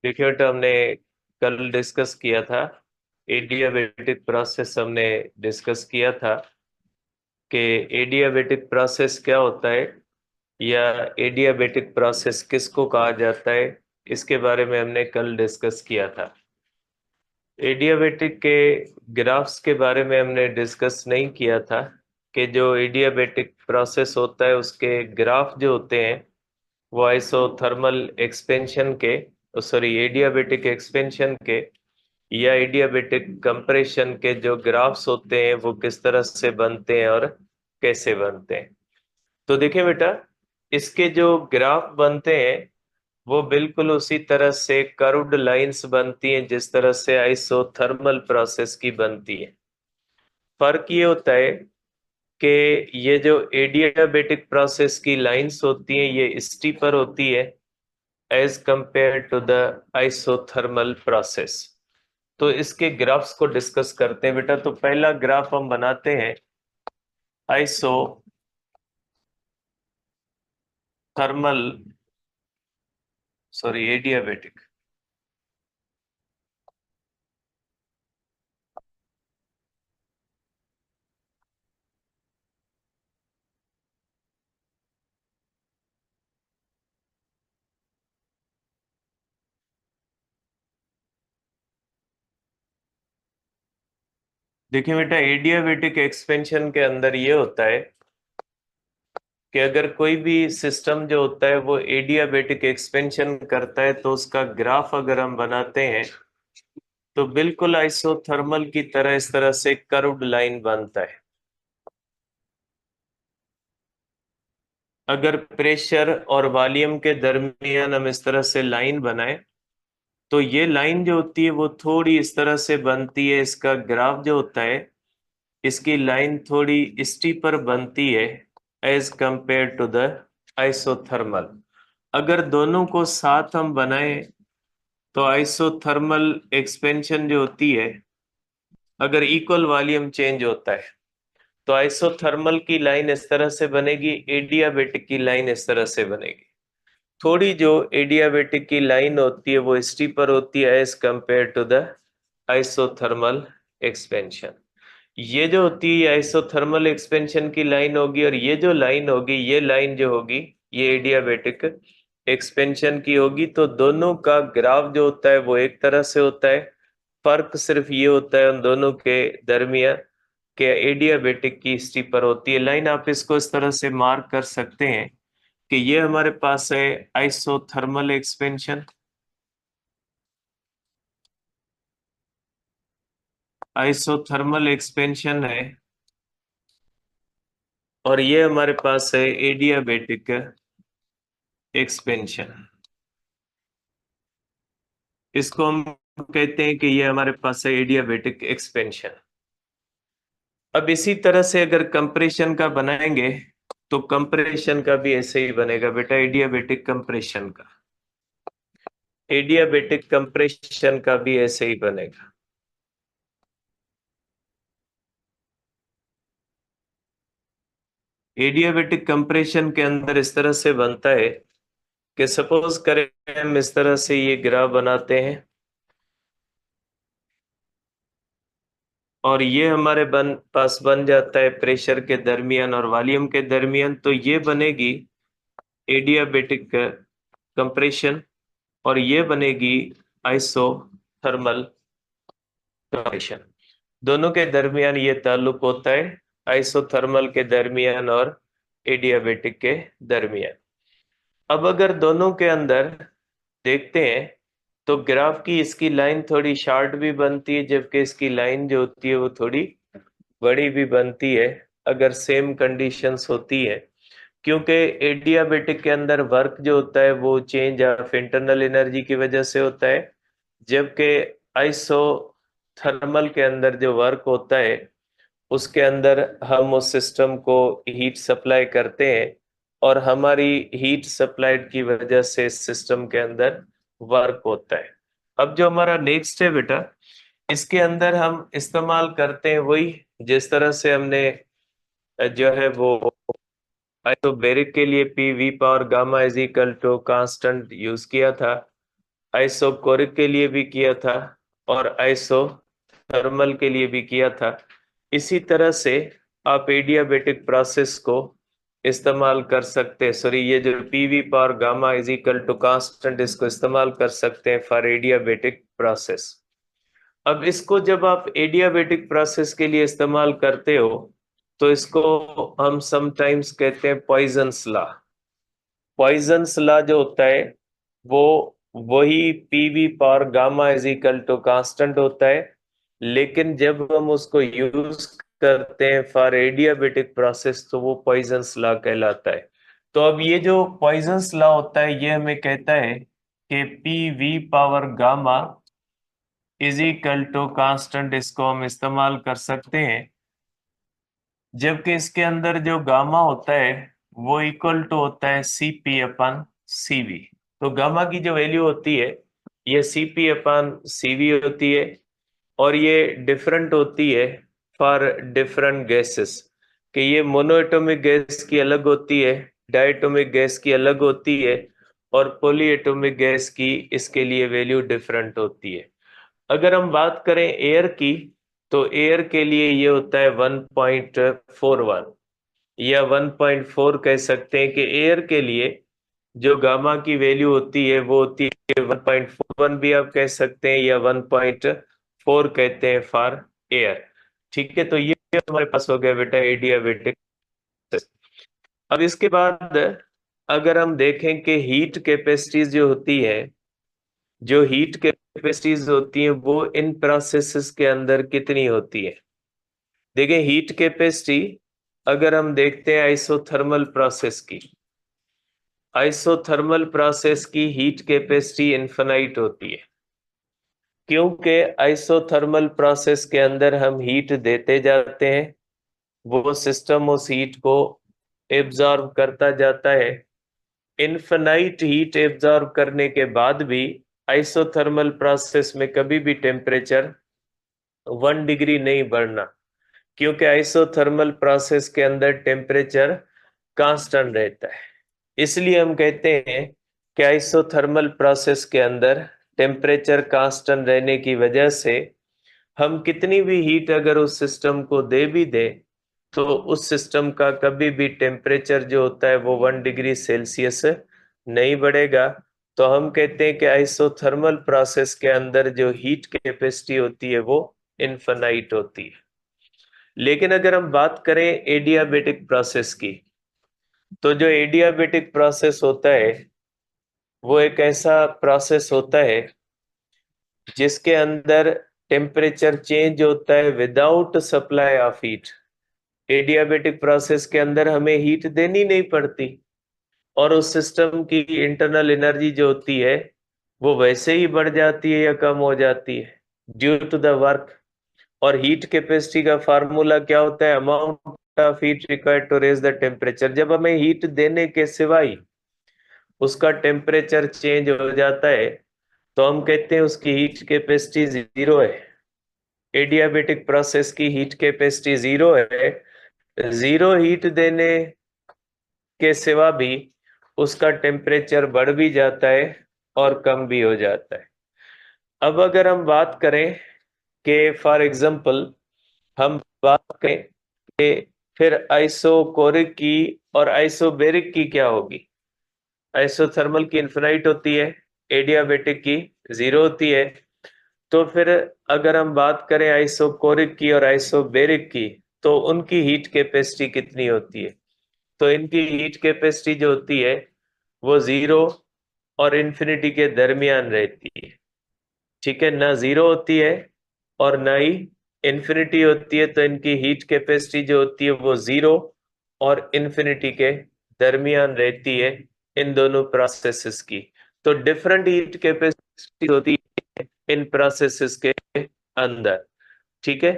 देखिए बेटा, हमने कल डिस्कस किया था एडियाबेटिक प्रोसेस। हमने डिस्कस किया था कि एडियाबेटिक प्रोसेस क्या होता है या एडियाबेटिक प्रोसेस किसको कहा जाता है, इसके बारे में हमने कल डिस्कस किया था। एडियाबेटिक के ग्राफ्स के बारे में हमने डिस्कस नहीं किया था कि जो एडियाबेटिक प्रोसेस होता है उसके ग्राफ जो होते हैं वो आइसोथर्मल एक्सपेंशन के, सॉरी, एडियाबेटिक एक्सपेंशन के या एडियाबेटिक कंप्रेशन के जो ग्राफ्स होते हैं वो किस तरह से बनते हैं और कैसे बनते हैं। तो देखिए बेटा, इसके जो ग्राफ बनते हैं वो बिल्कुल उसी तरह से कर्व्ड लाइंस बनती हैं जिस तरह से आइसोथर्मल प्रोसेस की बनती है। फर्क ये होता है कि ये जो एडियाबेटिक प्रोसेस की लाइंस होती हैं ये स्टीपर होती है as compare to the isothermal process. तो इसके ग्राफ्स को डिस्कस करते हैं बेटा। तो पहला ग्राफ हम बनाते हैं आइसोथर्मल, सॉरी, एडियाबेटिक। देखिए बेटा, एडियाबेटिक एक्सपेंशन के अंदर ये होता है कि अगर कोई भी सिस्टम जो होता है वो एडियाबेटिक एक्सपेंशन करता है तो उसका ग्राफ अगर हम बनाते हैं तो बिल्कुल आइसोथर्मल की तरह इस तरह से कर्व्ड लाइन बनता है। अगर प्रेशर और वॉल्यूम के दरमियान हम इस तरह से लाइन बनाए तो ये लाइन जो होती है वो थोड़ी इस तरह से बनती है। इसका ग्राफ जो होता है, इसकी लाइन थोड़ी स्टीपर बनती है as compare to the isothermal. अगर दोनों को साथ हम बनाएं तो आइसोथर्मल एक्सपेंशन जो होती है, अगर इक्वल वॉल्यूम चेंज होता है तो आइसोथर्मल की लाइन इस तरह से बनेगी, एडियाबेटिक की लाइन इस तरह से बनेगी। थोड़ी जो एडियाबेटिक की लाइन होती है वो स्टीपर होती है as compare to the isothermal expansion. ये जो होती है आइसोथर्मल एक्सपेंशन की लाइन होगी और ये जो लाइन होगी, ये लाइन जो होगी ये एडियाबेटिक एक्सपेंशन की होगी। तो दोनों का ग्राफ जो होता है वो एक तरह से होता है। फर्क सिर्फ ये होता है उन दोनों के दरमियान कि एडियाबेटिक की स्टीपर होती है लाइन। आप इसको इस तरह से मार्क कर सकते हैं कि ये हमारे पास है आइसोथर्मल एक्सपेंशन, आइसोथर्मल एक्सपेंशन है, और ये हमारे पास है एडियाबेटिक एक्सपेंशन। इसको हम कहते हैं कि ये हमारे पास है एडियाबेटिक एक्सपेंशन। अब इसी तरह से अगर कंप्रेशन का बनाएंगे तो कंप्रेशन का भी ऐसे ही बनेगा बेटा, एडियाबेटिक कंप्रेशन का, एडियाबेटिक कंप्रेशन का भी ऐसे ही बनेगा। एडियाबेटिक कंप्रेशन के अंदर इस तरह से बनता है कि सपोज करें हम इस तरह से ये ग्राफ बनाते हैं और ये हमारे पास बन जाता है प्रेशर के दरमियान और वॉल्यूम के दरमियान। तो ये बनेगी एडियाबेटिक कंप्रेशन और ये बनेगी आइसोथर्मल कंप्रेशन। दोनों के दरमियान ये ताल्लुक होता है, आइसोथर्मल के दरमियान और एडियाबेटिक के दरमियान। अब अगर दोनों के अंदर देखते हैं तो ग्राफ की इसकी लाइन थोड़ी शॉर्ट भी बनती है जबकि इसकी लाइन जो होती है वो थोड़ी बड़ी भी बनती है अगर सेम कंडीशंस होती है। क्योंकि एडियाबेटिक के अंदर वर्क जो होता है वो चेंज ऑफ इंटरनल एनर्जी की वजह से होता है, जबकि आइसोथर्मल के अंदर जो वर्क होता है उसके अंदर हम उस सिस्टम को हीट सप्लाई करते हैं और हमारी हीट सप्लाइड की वजह से सिस्टम के अंदर वर्क होता है। अब जो हमारा नेक्स्ट है बेटा, इसके अंदर हम इस्तेमाल करते हैं वही जिस तरह से हमने जो है वो आइसोबैरिक के लिए P V power gamma is equal to constant use किया था। आइसोकोरिक के लिए भी किया था और आइसोथर्मल के लिए भी किया था। इसी तरह से आप एडियाबेटिक प्रोसेस को इस्तेमाल कर सकते हैं, सॉरी ये जो PV power gamma is equal to constant, इसको इस्तेमाल कर सकते हैं फॉर एडियाबेटिक प्रोसेस। अब इसको जब आप एडियाबेटिक प्रोसेस के लिए इस्तेमाल करते हो तो इसको हम समटाइम्स कहते हैं पॉइजन्स लॉ। पॉइजन्स लॉ जो होता है वो वही PV power gamma is equal to constant होता है, लेकिन जब हम उसको यूज करते हैं फॉर एडियाबेटिक प्रोसेस तो वो पॉइजन्स लॉ कहलाता है। तो अब ये जो पॉइजन्स लॉ होता है ये हमें कहता है कि PV power gamma is equal to constant, इसको हम इस्तेमाल कर सकते हैं जबकि इसके अंदर जो गामा होता है वो इक्वल टू होता है सीपी अपन सीवी। तो गामा की जो वैल्यू होती है ये सीपी अपन सीवी होती है और ये डिफरेंट होती है फॉर डिफरेंट गैसेस, कि ये मोनोएटॉमिक गैस की अलग होती है, डायटोमिक गैस की अलग होती है और पॉलीएटॉमिक गैस की इसके लिए वैल्यू डिफरेंट होती है। अगर हम बात करें एयर की तो एयर के लिए ये होता है 1.41 या 1.4 कह सकते हैं कि एयर के लिए जो गामा की वैल्यू होती है वो होती है 1.41 भी आप कह सकते हैं या 1.4 कहते हैं फॉर एयर। ठीक है, तो ये हमारे पास हो गया बेटा एडियाबेटिक। अब इसके बाद अगर हम देखें कि हीट कैपेसिटीज जो होती है, जो हीट कैपेसिटीज होती हैं वो इन प्रोसेसेस के अंदर कितनी होती है। देखिए हीट कैपेसिटी अगर हम देखते हैं आइसोथर्मल प्रोसेस की, आइसोथर्मल प्रोसेस की हीट कैपेसिटी इनफिनाइट होती है, क्योंकि आइसोथर्मल प्रोसेस के अंदर हम हीट देते जाते हैं, वो सिस्टम उस हीट को एब्जॉर्ब करता जाता है। इनफिनाइट हीट एब्जॉर्ब करने के बाद भी आइसोथर्मल प्रोसेस में कभी भी टेम्परेचर 1 डिग्री नहीं बढ़ना, क्योंकि आइसोथर्मल प्रोसेस के अंदर टेम्परेचर कांस्टेंट रहता है। इसलिए हम कहते हैं कि आइसोथर्मल प्रोसेस के अंदर टेम्परेचर कांस्टेंट रहने की वजह से हम कितनी भी हीट अगर उस सिस्टम को दे भी दे तो उस सिस्टम का कभी भी टेम्परेचर जो होता है वो 1 डिग्री सेल्सियस नहीं बढ़ेगा। तो हम कहते हैं कि आइसोथर्मल प्रोसेस के अंदर जो हीट कैपेसिटी होती है वो इनफिनाइट होती है। लेकिन अगर हम बात करें एडियाबेटिक प्रोसेस की, तो जो एडियाबेटिक प्रोसेस होता है वो एक ऐसा प्रोसेस होता है जिसके अंदर टेम्परेचर चेंज होता है without supply of heat. Adiabatic process के अंदर हमें हीट देनी नहीं पड़ती और उस सिस्टम की इंटरनल एनर्जी जो होती है वो वैसे ही बढ़ जाती है या कम हो जाती है ड्यू टू द वर्क। और हीट कैपेसिटी का फार्मूला क्या होता है, amount of heat required to raise the temperature. जब हमें हीट देने के सिवाय उसका टेम्परेचर चेंज हो जाता है तो हम कहते हैं उसकी हीट कैपेसिटी जीरो है। एडियाबेटिक प्रोसेस की हीट कैपेसिटी जीरो है। जीरो हीट देने के सिवा भी उसका टेम्परेचर बढ़ भी जाता है और कम भी हो जाता है। अब अगर हम बात करें कि फॉर एग्जांपल हम बात करें कि फिर आइसोकोरिक की और आइसोबेरिक की क्या होगी। आइसोथर्मल की इनफिनाइट होती है, एडियाबेटिक की जीरो होती है। तो फिर अगर हम बात करें आइसोकोरिक की और आइसोबेरिक की तो उनकी हीट कैपेसिटी कितनी होती है। तो इनकी हीट कैपेसिटी जो होती है वो जीरो और इन्फिनिटी के दरमियान रहती है। ठीक है, ना जीरो होती है और ना ही इन्फिनिटी होती है। तो इनकी हीट कैपेसिटी जो होती है वो जीरो और इन्फिनिटी के दरमियान रहती है इन दोनों प्रोसेसेस की। तो डिफरेंट हीट कैपेसिटी होती है इन प्रोसेसेस के अंदर। ठीक है,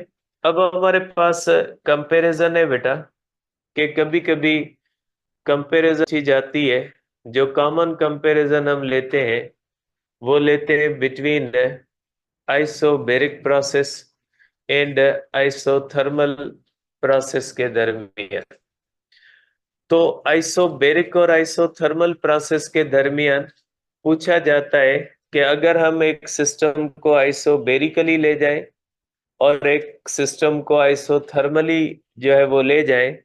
अब हमारे पास कंपैरिजन है बेटा कि कभी कभी कंपैरिजन की जाती है। जो कॉमन कंपैरिजन हम लेते हैं वो लेते हैं between isobaric process and isothermal process के दरमियान। तो आइसोबेरिक और आइसोथर्मल प्रोसेस के दरमियान पूछा जाता है कि अगर हम एक सिस्टम को आइसोबेरिकली ले जाएं और एक सिस्टम को आइसोथर्मली जो है वो ले जाएं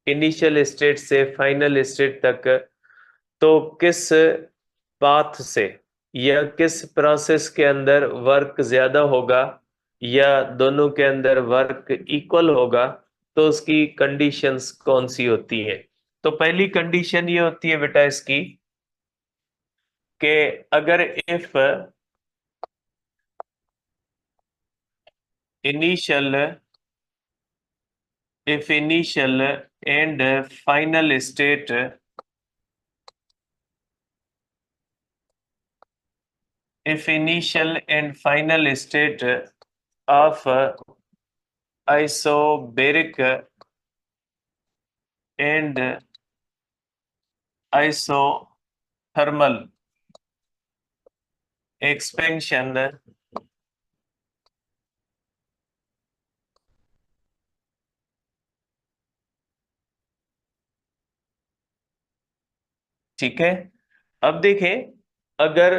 इनिशियल स्टेट से फाइनल स्टेट तक, तो किस पाथ से या किस प्रोसेस के अंदर वर्क ज्यादा होगा या दोनों के अंदर वर्क इक्वल होगा, तो उसकी कंडीशंस कौन सी होती हैं? तो पहली कंडीशन ये होती है बेटा इसकी कि अगर initial initial and final state if initial and final state of isobaric and isothermal expansion, ठीक है। अब देखें, अगर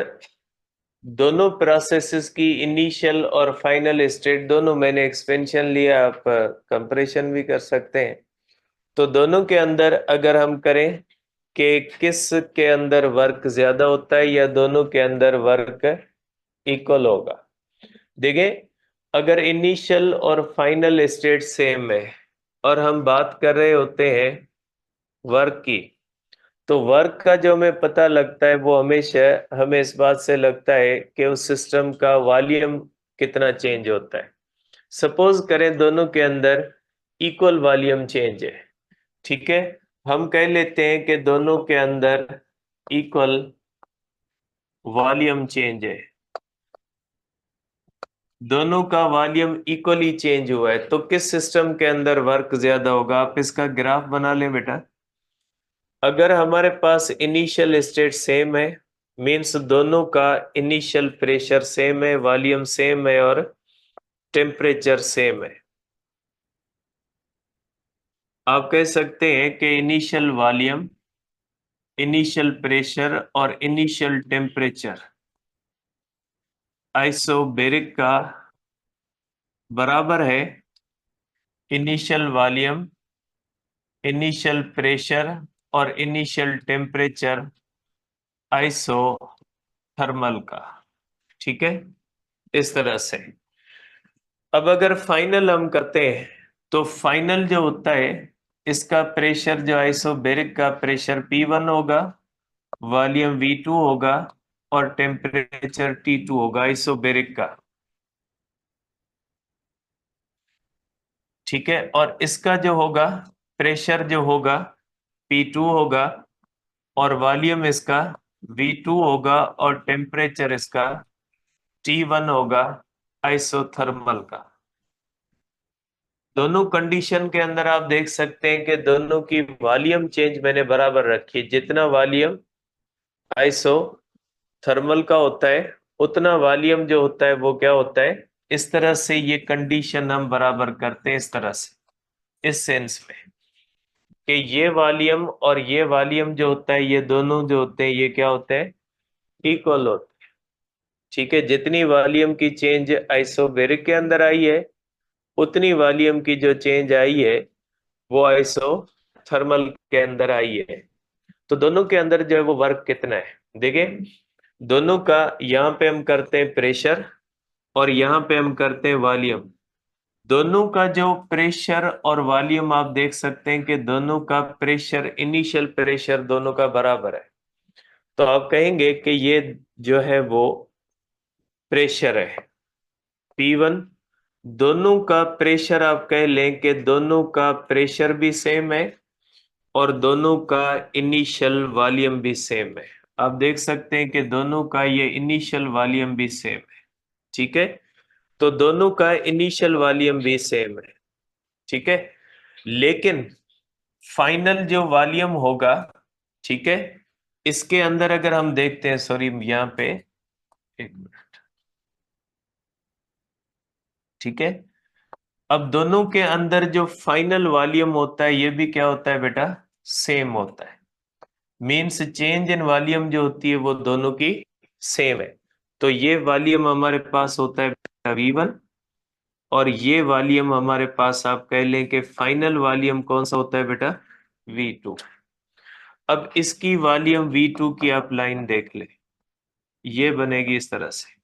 दोनों प्रोसेसेस की इनिशियल और फाइनल स्टेट दोनों, मैंने एक्सपेंशन लिया, आप कंप्रेशन भी कर सकते हैं, तो दोनों के अंदर अगर हम करें कि किस के अंदर वर्क ज्यादा होता है या दोनों के अंदर वर्क इक्वल होगा। देखिए, अगर इनिशियल और फाइनल स्टेट सेम है और हम बात कर रहे होते हैं वर्क की, तो वर्क का जो हमें पता लगता है वो हमेशा हमें इस बात से लगता है कि उस सिस्टम का वॉल्यूम कितना चेंज होता है। सपोज करें दोनों के अंदर इक्वल वॉल्यूम चेंज है, ठीक है। हम कह लेते हैं कि दोनों के अंदर इक्वल वॉल्यूम चेंज है, दोनों का वॉल्यूम इक्वली चेंज हुआ है, तो किस सिस्टम के अंदर वर्क ज्यादा होगा? आप इसका ग्राफ बना लें बेटा। अगर हमारे पास इनिशियल स्टेट सेम है, मींस दोनों का इनिशियल प्रेशर सेम है, वॉल्यूम सेम है और टेम्परेचर सेम है, आप कह सकते हैं कि इनिशियल वॉल्यूम, इनिशियल प्रेशर और इनिशियल टेम्परेचर आइसोबेरिक का बराबर है इनिशियल वॉल्यूम, इनिशियल प्रेशर और इनिशियल टेम्परेचर आइसोथर्मल का, ठीक है, इस तरह से। अब अगर फाइनल हम करते हैं तो फाइनल जो होता है इसका प्रेशर, जो आइसोबेरिक का प्रेशर P1 होगा, वॉल्यूम V2 होगा और टेम्परेचर T2 होगा आइसोबेरिक का, ठीक है। और इसका जो होगा प्रेशर जो होगा P2 होगा और वॉल्यूम इसका V2 होगा और टेम्परेचर इसका T1 होगा आइसोथर्मल का। दोनों कंडीशन के अंदर आप देख सकते हैं कि दोनों की वॉल्यूम चेंज मैंने बराबर रखी है। जितना वॉल्यूम आइसोथर्मल का होता है उतना वॉल्यूम जो होता है वो क्या होता है, इस तरह से ये कंडीशन हम बराबर करते हैं, इस तरह से, इस सेंस में कि ये वॉल्यूम और ये वॉल्यूम जो होता है, ये दोनों जो होते हैं ये क्या होते हैं, इक्वल होते हैं, ठीक है। जितनी वॉल्यूम की चेंज आइसोबेरिक के अंदर आई है उतनी वॉल्यूम की जो चेंज आई है वो आइसोथर्मल के अंदर आई है। तो दोनों के अंदर जो है वो वर्क कितना है, देखिए दोनों का, यहाँ पे हम करते हैं प्रेशर और यहाँ पे हम करते हैं वॉल्यूम। दोनों का जो प्रेशर और वॉल्यूम आप देख सकते हैं कि दोनों का प्रेशर, इनिशियल प्रेशर दोनों का बराबर है, तो आप कहेंगे कि ये जो है वो प्रेशर है P1। दोनों का प्रेशर आप कह लें कि दोनों का प्रेशर भी सेम है और दोनों का इनिशियल वॉल्यूम भी सेम है। आप देख सकते हैं कि दोनों का ये इनिशियल वॉल्यूम भी सेम है, ठीक है। तो दोनों का इनिशियल वॉल्यूम भी सेम है, ठीक है। लेकिन फाइनल जो वॉल्यूम होगा, ठीक है, इसके अंदर अगर हम देखते हैं, सॉरी यहाँ पे एक मिनट, ठीक है। अब दोनों के अंदर जो फाइनल वॉल्यूम होता है ये भी क्या होता है बेटा, सेम होता है। मीन्स चेंज इन वॉल्यूम जो होती है वो दोनों की सेम है। तो ये वॉल्यूम हमारे पास होता है V1, और ये वॉल्यूम हमारे पास आप कह लें कि फाइनल वॉल्यूम कौन सा होता है बेटा, V2। अब इसकी वॉल्यूम V2 की आप लाइन देख ले, ये बनेगी इस तरह से।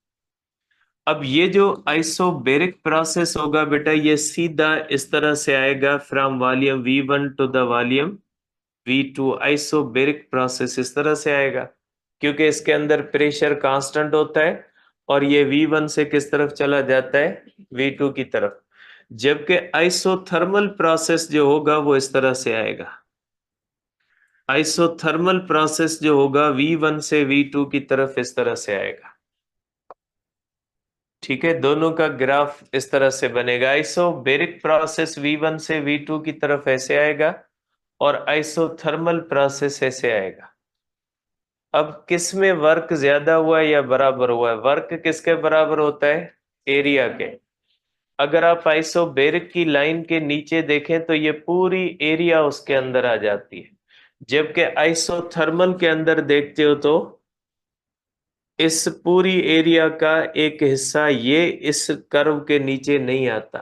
अब ये जो आइसोबेरिक प्रोसेस होगा बेटा, ये सीधा इस तरह से आएगा, from volume V1 to the volume V2। Isobaric process इस तरह से आएगा, क्योंकि इसके अंदर प्रेशर कांस्टेंट होता है, और ये V1 से किस तरफ चला जाता है, V2 की तरफ। जबकि आइसोथर्मल प्रोसेस जो होगा वो इस तरह से आएगा। आइसोथर्मल प्रोसेस जो होगा V1 से V2 की तरफ इस तरह से आएगा। ठीक है, दोनों का ग्राफ इस तरह से बनेगा। आइसोबेरिक प्रोसेस V1 से V2 की तरफ ऐसे आएगा, और आइसोथर्मल प्रोसेस ऐसे आएगा। अब किस में वर्क ज्यादा हुआ है या बराबर हुआ है? वर्क किसके बराबर होता है, एरिया के। अगर आप आइसोबेरिक की लाइन के नीचे देखें तो ये पूरी एरिया उसके अंदर आ जाती है, जबकि आइसोथर्मल के अंदर देखते हो तो इस पूरी एरिया का एक हिस्सा ये इस कर्व के नीचे नहीं आता।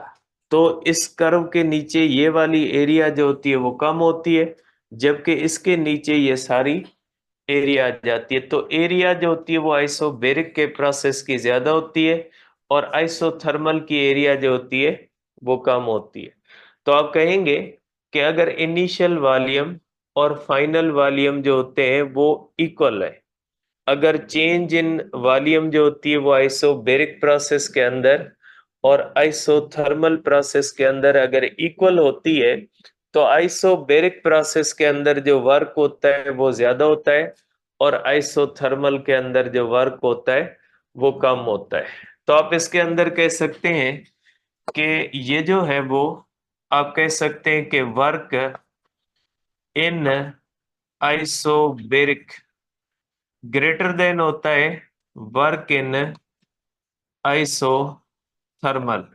तो इस कर्व के नीचे ये वाली एरिया जो होती है वो कम होती है, जबकि इसके नीचे ये सारी एरिया आ जाती है। तो एरिया जो होती है वो आइसोबेरिक के प्रोसेस की ज्यादा होती है, और आइसोथर्मल की एरिया जो होती है वो कम होती है। तो आप कहेंगे कि अगर इनिशियल वॉल्यूम और फाइनल वॉल्यूम जो होते हैं वो इक्वल है, अगर चेंज इन वॉल्यूम जो होती है वो आइसोबेरिक प्रोसेस के अंदर और आइसोथर्मल प्रोसेस के अंदर अगर इक्वल होती है, तो आइसोबेरिक प्रोसेस के अंदर जो वर्क होता है वो ज्यादा होता है, और आइसोथर्मल के अंदर जो वर्क होता है वो कम होता है। तो आप इसके अंदर कह सकते हैं कि ये जो है वो आप कह सकते हैं कि work in isobaric greater than होता है वर्क इन आइसोथर्मल।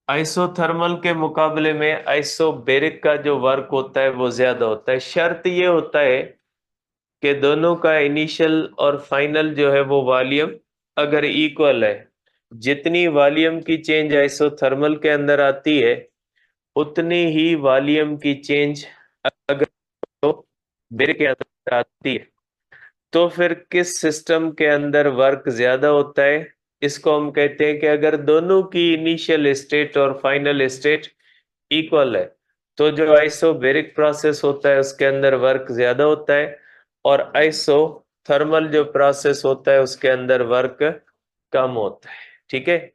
आइसोथर्मल के मुकाबले में आइसोबेरिक का जो वर्क होता है वो ज्यादा होता है। शर्त ये होता है कि दोनों का इनिशियल और फाइनल जो है वो वॉल्यूम अगर इक्वल है। जितनी वॉल्यूम की चेंज आइसोथर्मल के अंदर आती है, उतनी ही वॉल्यूम की चेंज अगर तो बेरिक के अंदर आती है। तो फिर किस सिस्टम के अंदर वर्क ज्यादा होता है? इसको हम कहते हैं कि अगर दोनों की इनिशियल स्टेट और फाइनल स्टेट इक्वल है, तो जो आइसोबेरिक प्रोसेस होता है उसके अंदर वर्क ज्यादा होता है, और आइसोथर्मल जो प्रोसेस होता है उसके अंदर वर्क कम होता है। ठीक है,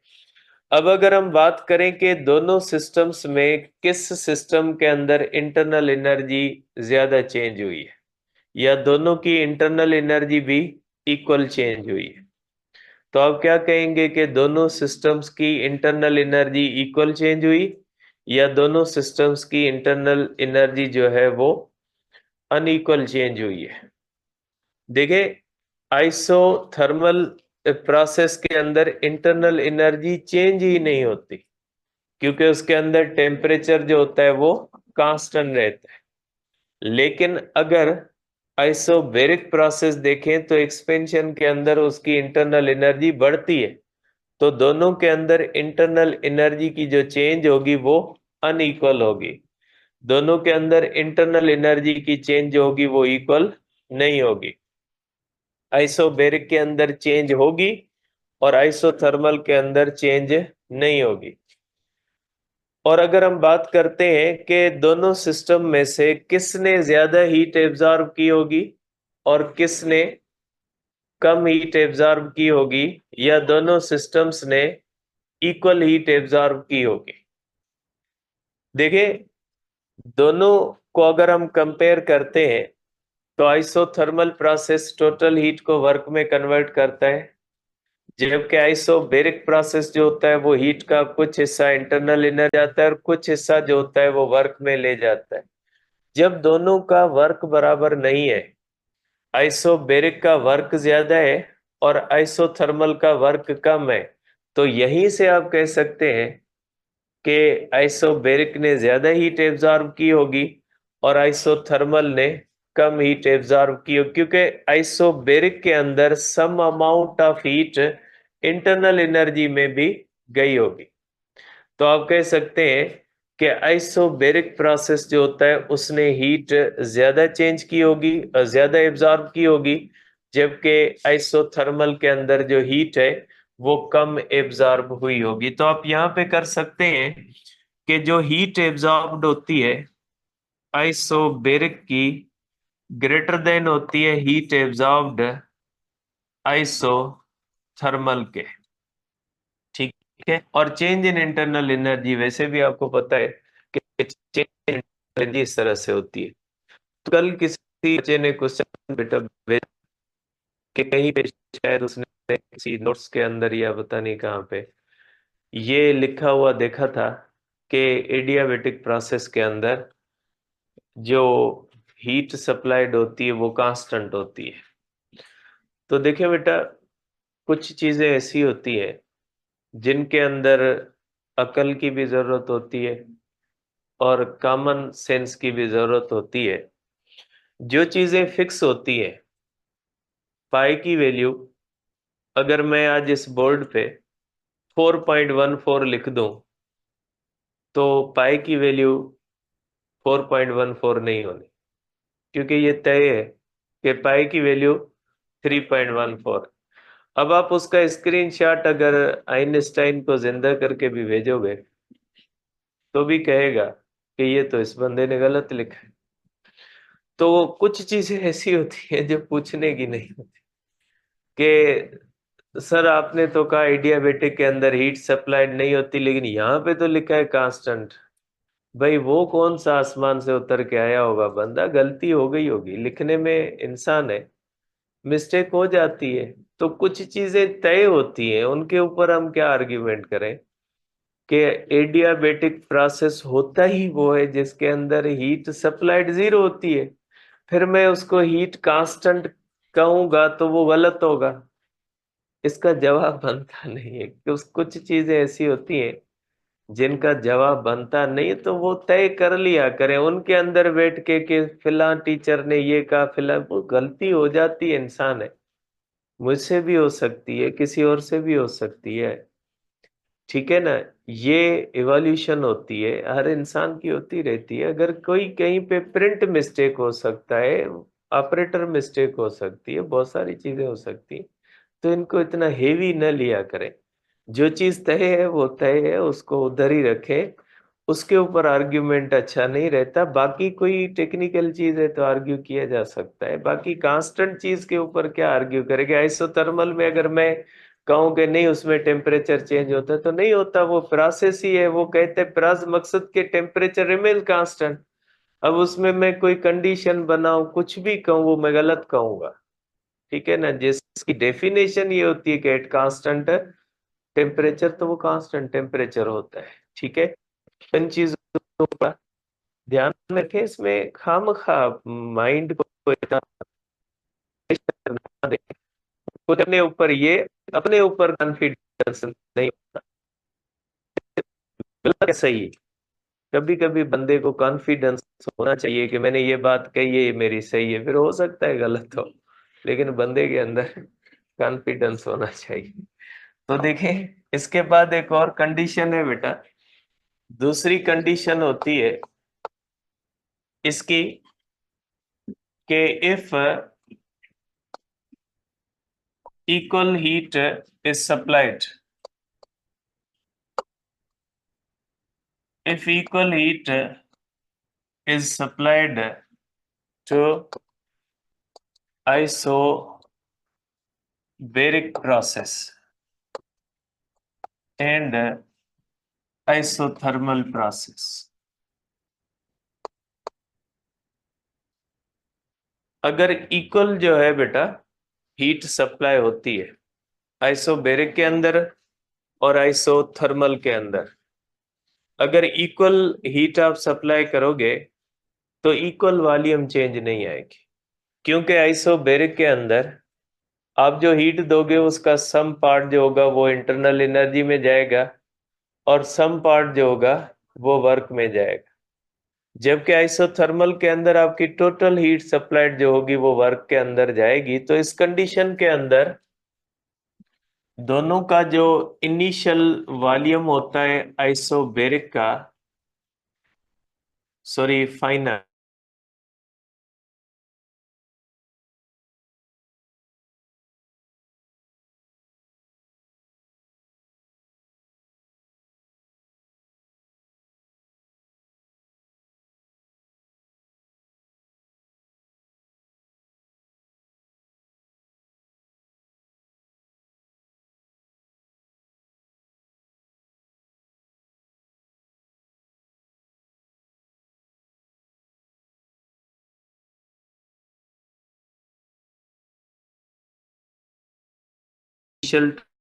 अब अगर हम बात करें कि दोनों सिस्टम्स में किस सिस्टम के अंदर इंटरनल एनर्जी ज्यादा चेंज हुई है, या दोनों की इंटरनल एनर्जी भी इक्वल चेंज हुई है, तो आप क्या कहेंगे कि दोनों सिस्टम्स की इंटरनल एनर्जी इक्वल चेंज हुई, या दोनों सिस्टम्स की इंटरनल एनर्जी जो है वो अनइक्वल चेंज हुई है? देखिए, आइसोथर्मल प्रोसेस के अंदर इंटरनल एनर्जी चेंज ही नहीं होती, क्योंकि उसके अंदर टेम्परेचर जो होता है वो कांस्टेंट रहता है। लेकिन अगर आइसोबेरिक प्रोसेस देखें तो एक्सपेंशन के अंदर उसकी इंटरनल एनर्जी बढ़ती है, तो दोनों के अंदर इंटरनल एनर्जी की जो चेंज होगी वो अनइक्वल होगी। दोनों के अंदर इंटरनल एनर्जी की चेंज जो होगी वो इक्वल नहीं होगी। आइसोबेरिक के अंदर चेंज होगी और आइसोथर्मल के अंदर चेंज नहीं होगी। और अगर हम बात करते हैं कि दोनों सिस्टम में से किसने ज्यादा हीट एब्जॉर्ब की होगी और किसने कम हीट एब्जॉर्ब की होगी, या दोनों सिस्टम्स ने इक्वल हीट एब्जॉर्ब की होगी। देखिए, दोनों को अगर हम कंपेयर करते हैं तो आइसोथर्मल प्रोसेस टोटल हीट को वर्क में कन्वर्ट करता है, जबकि आइसोबेरिक प्रोसेस जो होता है वो हीट का कुछ हिस्सा इंटरनल एनर्जी जाता है और कुछ हिस्सा जो होता है वो वर्क में ले जाता है। जब दोनों का वर्क बराबर नहीं है, आइसोबेरिक का वर्क ज्यादा है और आइसोथर्मल का वर्क कम है, तो यहीं से आप कह सकते हैं कि आइसोबेरिक ने ज्यादा हीट एब्जॉर्ब की होगी और आइसोथर्मल ने कम हीट एब्जॉर्ब की होगी, क्योंकि आइसोबेरिक के अंदर some amount of heat internal energy में भी गई होगी। तो आप कह सकते हैं कि आइसोबेरिक प्रोसेस जो होता है उसने हीट ज्यादा चेंज की होगी, ज्यादा एब्जॉर्ब की होगी, जबकि आइसोथर्मल के अंदर जो हीट है वो कम एब्जॉर्ब हुई होगी। तो आप यहाँ पे कर सकते हैं कि जो हीट एब्जॉर्ब्ड होती है आइसोबेरिक की ग्रेटर देन होती है हीट एब्जॉर्ब्ड आइसोथर्मल के, ठीक है। और चेंज इन इंटरनल एनर्जी वैसे भी आपको पता है कि चेंज इन एनर्जी इस तरह से होती है। तो कल किसी बच्चे ने क्वेश्चन बेटा भेजा कि कहीं पे शायद उसने किसी नोट्स के अंदर या पता नहीं कहाँ पे ये लिखा हुआ देखा था कि एडियाबेटिक प्रोसेस के अंदर जो हीट सप्लाइड होती है वो कांस्टेंट होती है। तो देखिए बेटा, कुछ चीजें ऐसी होती है जिनके अंदर अकल की भी जरूरत होती है और कॉमन सेंस की भी जरूरत होती है। जो चीजें फिक्स होती है, पाई की वैल्यू अगर मैं आज इस बोर्ड पे 4.14 लिख दूं तो पाई की वैल्यू 4.14 नहीं होनी, क्योंकि ये तय है कि पाई की वैल्यू 3.14। अब आप उसका स्क्रीनशॉट अगर आइंस्टाइन को जिंदा करके भी भेजोगे तो भी कहेगा कि ये तो इस बंदे ने गलत लिखा है। तो कुछ चीजें ऐसी होती हैं जो पूछने की नहीं होती कि सर आपने तो कहा एडियाबेटिक के अंदर हीट सप्लाइड नहीं होती, लेकिन यहाँ पे तो लिखा है कांस्टेंट। भाई वो कौन सा आसमान से उतर के आया होगा बंदा, गलती हो गई होगी लिखने में, इंसान है, मिस्टेक हो जाती है। तो कुछ चीजें तय होती हैं, उनके ऊपर हम क्या आर्ग्यूमेंट करें कि एडियाबेटिक प्रोसेस होता ही वो है जिसके अंदर हीट सप्लाइड जीरो होती है। फिर मैं उसको हीट कांस्टेंट कहूंगा तो वो गलत होगा, इसका जवाब बनता नहीं है। कि उस कुछ चीजें ऐसी होती हैं जिनका जवाब बनता नहीं, तो वो तय कर लिया करें उनके अंदर बैठ के कि फिलहाल टीचर ने ये कहा, फिलहाल वो गलती हो जाती है, इंसान है, मुझसे भी हो सकती है, किसी और से भी हो सकती है, ठीक है ना। ये इवोल्यूशन होती है, हर इंसान की होती रहती है। अगर कोई कहीं पे प्रिंट मिस्टेक हो सकता है, ऑपरेटर मिस्टेक हो सकती है, बहुत सारी चीजें हो सकती है। तो इनको इतना हेवी न लिया करें। जो चीज तय है वो तय है, उसको उधर ही रखें, उसके ऊपर आर्ग्यूमेंट अच्छा नहीं रहता। बाकी कोई टेक्निकल चीज है तो आर्ग्यू किया जा सकता है, बाकी कांस्टेंट चीज के ऊपर क्या आर्ग्यू करेंगे। आइसोथर्मल में अगर मैं कहूं कि नहीं उसमें टेम्परेचर चेंज होता है तो नहीं होता, वो प्रोसेस ही है। वो कहते हैं प्रास मकसद के टेम्परेचर रिमेन कांस्टेंट। अब उसमें मैं कोई कंडीशन बनाऊं, कुछ भी कहूं, वो मैं गलत कहूंगा, ठीक है ना। जिसकी डेफिनेशन ये होती है कि एट कांस्टेंट टेम्परेचर, तो वो कांस्टेंट टेम्परेचर होता है, ठीक है। इन चीजों का ध्यान रखें, इसमें खामखा माइंड को इतना pressure ना दें। खुद अपने ऊपर कॉन्फिडेंस नहीं होता, गलत है, सही है। कभी कभी बंदे को कॉन्फिडेंस होना चाहिए कि मैंने ये बात कही है, ये मेरी सही है, फिर हो सकता है गलत हो, लेकिन बंदे के अंदर कॉन्फिडेंस होना चाहिए। तो देखें, इसके बाद एक और कंडीशन है बेटा, दूसरी कंडीशन होती है इसकी कि if equal heat is supplied, if equal heat is supplied to isobaric process and isothermal process, अगर इक्वल जो है बेटा हीट सप्लाई होती है आइसोबेरिक के अंदर और आइसोथर्मल के अंदर, अगर इक्वल हीट आप सप्लाई करोगे तो इक्वल वॉल्यूम चेंज नहीं आएगी, क्योंकि आइसोबेरिक के अंदर आप जो हीट दोगे उसका सम पार्ट जो होगा वो इंटरनल एनर्जी में जाएगा और सम पार्ट जो होगा वो वर्क में जाएगा। जबकि आइसोथर्मल के अंदर आपकी टोटल हीट सप्लाइड जो होगी वो वर्क के अंदर जाएगी। तो इस कंडीशन के अंदर दोनों का जो इनिशियल वॉल्यूम होता है आइसोबेरिक का, sorry final,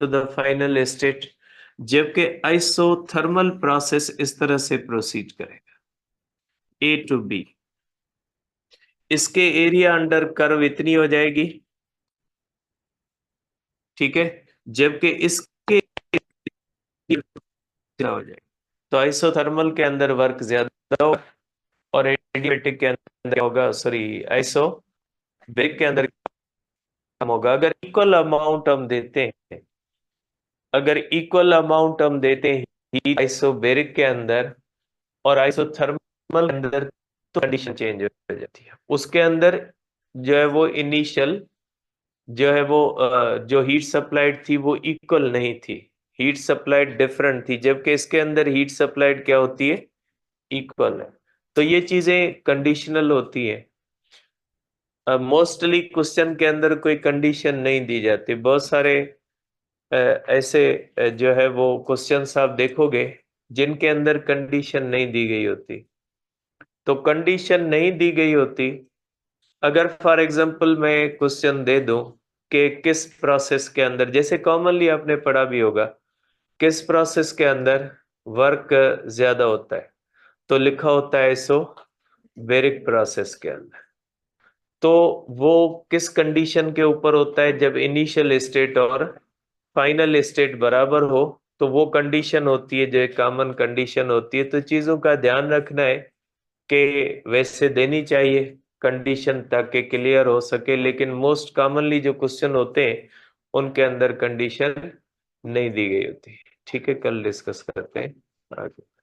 to the final state, जबकि आइसोथर्मल प्रोसेस इस तरह से प्रोसीड करेगा, ए टू बी। इसके एरिया अंडर कर्व इतनी हो जाएगी, ठीक है, जबकि इसके हो जाएगी। तो आइसोथर्मल के अंदर वर्क ज्यादा होगा और एडियाबैटिक के अंदर होगा, सॉरी आइसो बेरिक के अंदर कम होगा। अगर इक्वल अमाउंट हम देते हैं, अगर इक्वल अमाउंट हम देते हैं हीट आइसोबेरिक के अंदर और आइसोथर्मल के अंदर, तो कंडीशन चेंज हो जाती है। उसके अंदर जो है वो इनिशियल जो है वो जो हीट सप्लाइड थी वो इक्वल नहीं थी, हीट सप्लाइड डिफरेंट थी, जबकि इसके अंदर हीट सप्लाइड क्या होती है, इक्वल है। तो ये चीजें कंडीशनल होती है। मोस्टली क्वेश्चन के अंदर कोई कंडीशन नहीं दी जाती। बहुत सारे ऐसे जो है वो क्वेश्चंस आप देखोगे जिनके अंदर कंडीशन नहीं दी गई होती। तो कंडीशन नहीं दी गई होती, अगर फॉर एग्जांपल मैं क्वेश्चन दे दूं कि किस प्रोसेस के अंदर, जैसे कॉमनली आपने पढ़ा भी होगा, किस प्रोसेस के अंदर वर्क ज्यादा होता है, तो लिखा होता है इसो बेरिक प्रोसेस के अंदर। तो वो किस कंडीशन के ऊपर होता है, जब इनिशियल स्टेट और फाइनल स्टेट बराबर हो, तो वो कंडीशन होती है जो एक कॉमन कंडीशन होती है। तो चीजों का ध्यान रखना है कि वैसे देनी चाहिए कंडीशन ताकि क्लियर हो सके, लेकिन मोस्ट कॉमनली जो क्वेश्चन होते हैं उनके अंदर कंडीशन नहीं दी गई होती। ठीक है, कल डिस्कस करते हैं आगे।